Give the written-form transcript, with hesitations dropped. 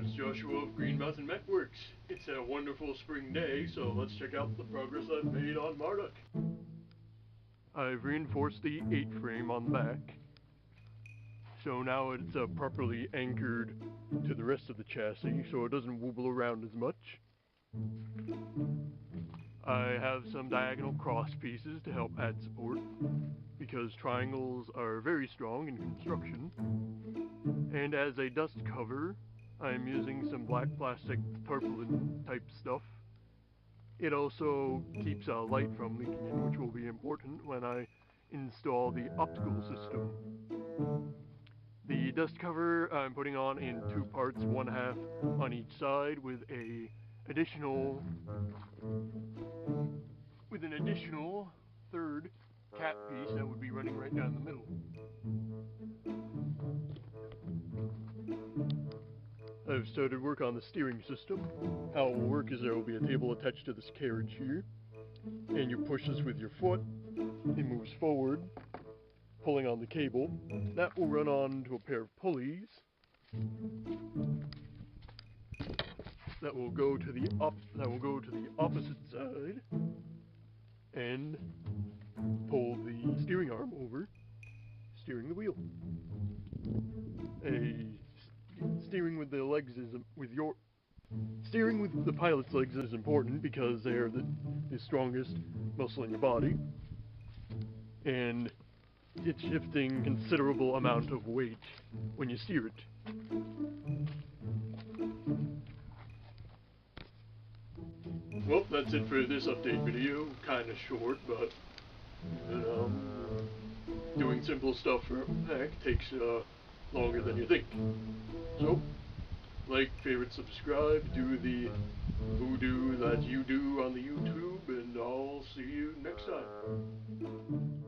It's Joshua of Green Mountain Mech Works. It's a wonderful spring day, so let's check out the progress I've made on MARDUK. I've reinforced the 8-frame on the back, so now it's properly anchored to the rest of the chassis, so it doesn't wobble around as much. I have some diagonal cross pieces to help add support, because triangles are very strong in construction. And as a dust cover, I'm using some black plastic tarpaulin type stuff. It also keeps light from leaking in, which will be important when I install the optical system. The dust cover I'm putting on in 2 parts, 1/2 on each side, with an additional 3rd cap piece that would be running right down the middle. I've started work on the steering system. How it will work is there will be a table attached to this carriage here, and you push this with your foot. It moves forward, pulling on the cable. That will run on to a pair of pulleys that will go to the opposite side and pull the steering arm over, steering the wheel. Steering with the pilot's legs is important because they are the strongest muscle in your body, and it's shifting considerable amount of weight when you steer it. Well, that's it for this update video. Kinda short, but doing simple stuff for Mech takes longer than you think. So, like, favorite, subscribe, do the voodoo that you do on the YouTube, and I'll see you next time.